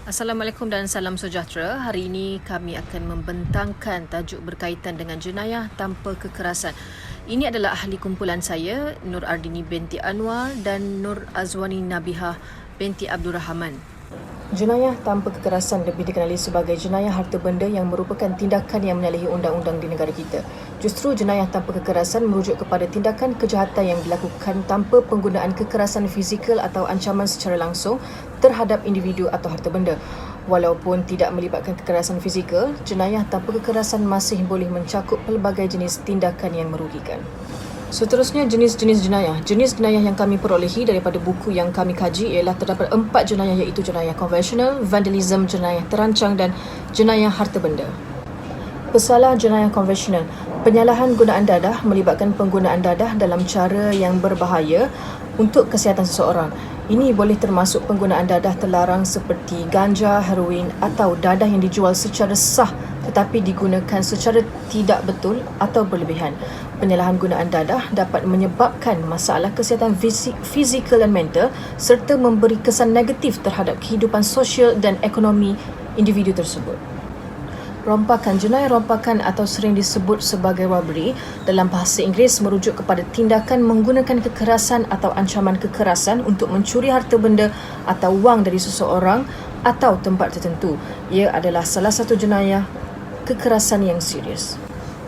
Assalamualaikum dan salam sejahtera. Hari ini kami akan membentangkan tajuk berkaitan dengan jenayah tanpa kekerasan. Ini adalah ahli kumpulan saya, Nur Ardini binti Anwar dan Nur Azwani Nabihah binti Abdul Rahman. Jenayah tanpa kekerasan lebih dikenali sebagai jenayah harta benda yang merupakan tindakan yang menyalahi undang-undang di negara kita. Justru jenayah tanpa kekerasan merujuk kepada tindakan kejahatan yang dilakukan tanpa penggunaan kekerasan fizikal atau ancaman secara langsung terhadap individu atau harta benda. Walaupun tidak melibatkan kekerasan fizikal, jenayah tanpa kekerasan masih boleh mencakup pelbagai jenis tindakan yang merugikan. Seterusnya, jenis-jenis jenayah. Jenis jenayah yang kami perolehi daripada buku yang kami kaji ialah terdapat 4 jenayah, iaitu jenayah konvensional, vandalism, jenayah terancang dan jenayah harta benda. Pesalah jenayah konvensional. Penyalahan gunaan dadah melibatkan penggunaan dadah dalam cara yang berbahaya untuk kesihatan seseorang. Ini boleh termasuk penggunaan dadah terlarang seperti ganja, heroin atau dadah yang dijual secara sah tetapi digunakan secara tidak betul atau berlebihan. Penyalahan gunaan dadah dapat menyebabkan masalah kesihatan fizikal dan mental serta memberi kesan negatif terhadap kehidupan sosial dan ekonomi individu tersebut. Rompakan. Jenayah rompakan atau sering disebut sebagai robbery dalam bahasa Inggeris merujuk kepada tindakan menggunakan kekerasan atau ancaman kekerasan untuk mencuri harta benda atau wang dari seseorang atau tempat tertentu. Ia adalah salah satu jenayah kekerasan yang serius.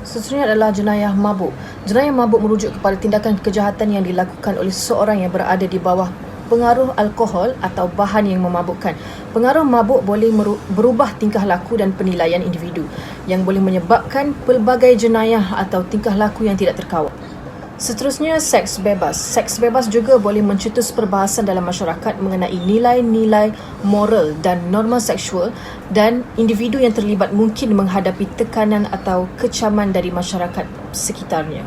Seterusnya adalah jenayah mabuk. Jenayah mabuk merujuk kepada tindakan kejahatan yang dilakukan oleh seseorang yang berada di bawah pengaruh alkohol atau bahan yang memabukkan. Pengaruh mabuk boleh berubah tingkah laku dan penilaian individu yang boleh menyebabkan pelbagai jenayah atau tingkah laku yang tidak terkawal. Seterusnya, seks bebas. Seks bebas juga boleh mencetus perbahasan dalam masyarakat mengenai nilai-nilai moral dan norma seksual dan individu yang terlibat mungkin menghadapi tekanan atau kecaman dari masyarakat sekitarnya.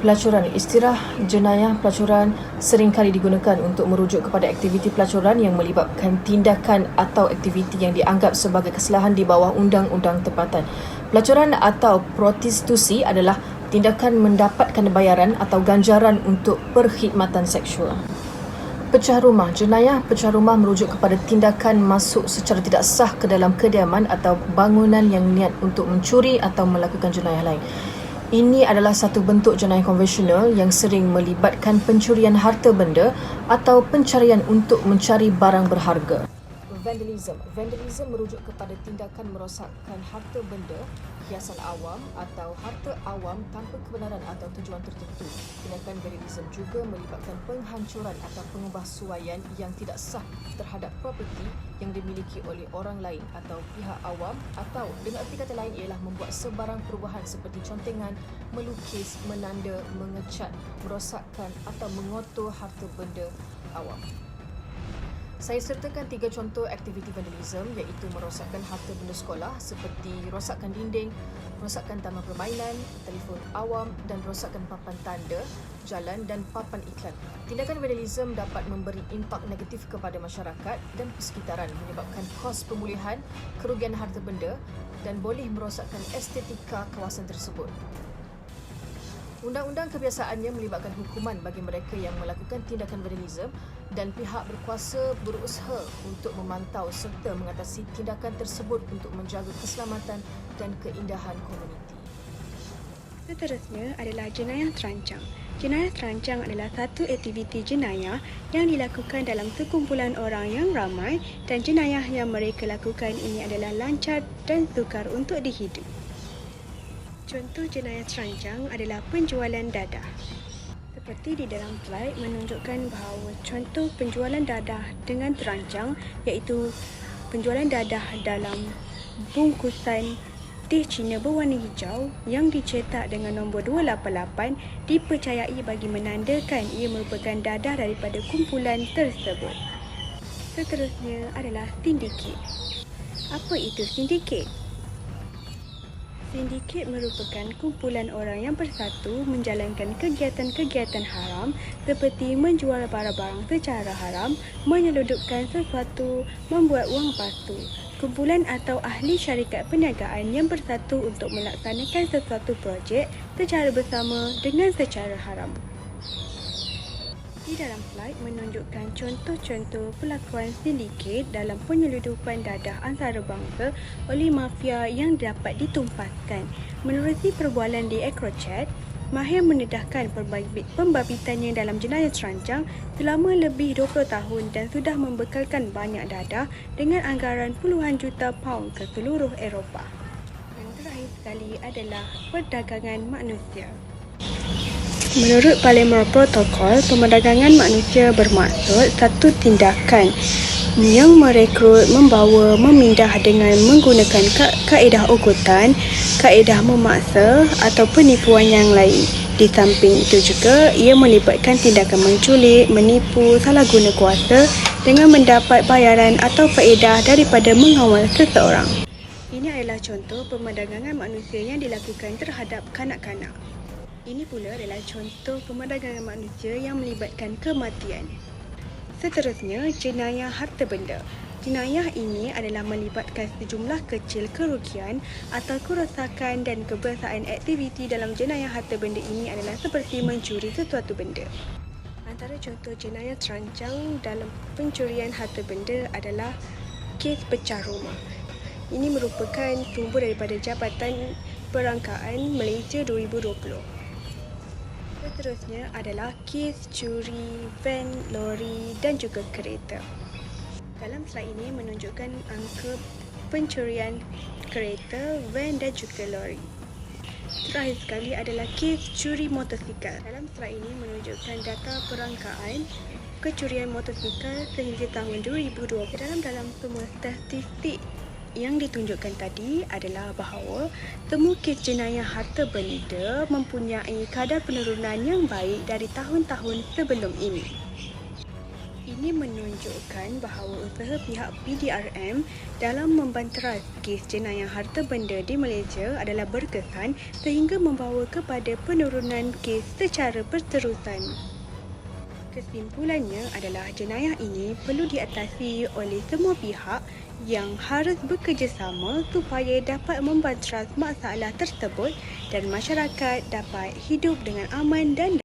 Pelacuran. Istilah jenayah pelacuran seringkali digunakan untuk merujuk kepada aktiviti pelacuran yang melibatkan tindakan atau aktiviti yang dianggap sebagai kesalahan di bawah undang-undang tempatan. Pelacuran atau prostitusi adalah tindakan mendapatkan bayaran atau ganjaran untuk perkhidmatan seksual. Pecah rumah. Jenayah pecah rumah merujuk kepada tindakan masuk secara tidak sah ke dalam kediaman atau bangunan yang niat untuk mencuri atau melakukan jenayah lain. Ini adalah satu bentuk jenayah konvensional yang sering melibatkan pencurian harta benda atau pencarian untuk mencari barang berharga. Vandalism. Vandalism merujuk kepada tindakan merosakkan harta benda, hiasan awam atau harta awam tanpa kebenaran atau tujuan tertentu. Tindakan vandalism juga melibatkan penghancuran atau pengubahsuaian yang tidak sah terhadap properti yang dimiliki oleh orang lain atau pihak awam, atau dengan erti kata lain ialah membuat sebarang perubahan seperti contengan, melukis, menanda, mengecat, merosakkan atau mengotor harta benda awam. Saya sertakan 3 contoh aktiviti vandalism, iaitu merosakkan harta benda sekolah seperti rosakkan dinding, rosakkan taman permainan, telefon awam dan rosakkan papan tanda jalan dan papan iklan. Tindakan vandalism dapat memberi impak negatif kepada masyarakat dan persekitaran, menyebabkan kos pemulihan, kerugian harta benda dan boleh merosakkan estetika kawasan tersebut. Undang-undang kebiasaannya melibatkan hukuman bagi mereka yang melakukan tindakan vandalism dan pihak berkuasa berusaha untuk memantau serta mengatasi tindakan tersebut untuk menjaga keselamatan dan keindahan komuniti. Seterusnya adalah jenayah terancang. Jenayah terancang adalah satu aktiviti jenayah yang dilakukan dalam sekumpulan orang yang ramai dan jenayah yang mereka lakukan ini adalah lancar dan sukar untuk dihidup. Contoh jenayah terancang adalah penjualan dadah. Seperti di dalam slide menunjukkan bahawa contoh penjualan dadah dengan terancang iaitu penjualan dadah dalam bungkusan teh Cina berwarna hijau yang dicetak dengan nombor 288 dipercayai bagi menandakan ia merupakan dadah daripada kumpulan tersebut. Seterusnya adalah sindiket. Apa itu sindiket? Sindiket merupakan kumpulan orang yang bersatu menjalankan kegiatan-kegiatan haram seperti menjual barang-barang secara haram, menyelundupkan sesuatu, membuat wang palsu. Kumpulan atau ahli syarikat perniagaan yang bersatu untuk melaksanakan sesuatu projek secara bersama dengan secara haram. Di dalam slide menunjukkan contoh-contoh pelakuan sindiket dalam penyeludupan dadah antarabangsa oleh mafia yang dapat ditumpaskan. Menerusi perbualan di ECROCHAT, Mahir mendedahkan pembabitannya dalam jenayah terancang selama lebih 20 tahun dan sudah membekalkan banyak dadah dengan anggaran puluhan juta pound ke seluruh Eropah. Dan terakhir sekali adalah perdagangan manusia. Menurut Palermo Protocol, pemerdagangan manusia bermaksud satu tindakan yang merekrut, membawa, memindah dengan menggunakan kaedah ugutan, kaedah memaksa atau penipuan yang lain. Di samping itu juga, ia melibatkan tindakan menculik, menipu, salah guna kuasa dengan mendapat bayaran atau faedah daripada mengawal seseorang. Ini adalah contoh pemerdagangan manusia yang dilakukan terhadap kanak-kanak. Ini pula adalah contoh pemerdagangan manusia yang melibatkan kematian. Seterusnya, jenayah harta benda. Jenayah ini adalah melibatkan sejumlah kecil kerugian atau kerosakan dan kebiasaan aktiviti dalam jenayah harta benda ini adalah seperti mencuri sesuatu benda. Antara contoh jenayah terancang dalam pencurian harta benda adalah kes pecah rumah. Ini merupakan sumber daripada Jabatan Perangkaan Malaysia 2020. Seterusnya adalah kes curi van, lori dan juga kereta. Dalam slide ini menunjukkan angka pencurian kereta, van dan juga lori. Terakhir sekali adalah kes curi motosikal. Dalam slide ini menunjukkan data perangkaan kecurian motosikal sehingga tahun 2020. Dalam semua statistik yang ditunjukkan tadi adalah bahawa semua kes jenayah harta benda mempunyai kadar penurunan yang baik dari tahun-tahun sebelum ini. Ini menunjukkan bahawa usaha pihak PDRM dalam membanteras kes jenayah harta benda di Malaysia adalah berkesan sehingga membawa kepada penurunan kes secara berterusan. Kesimpulannya adalah jenayah ini perlu diatasi oleh semua pihak yang harus bekerjasama supaya dapat membanteras masalah tersebut dan masyarakat dapat hidup dengan aman dan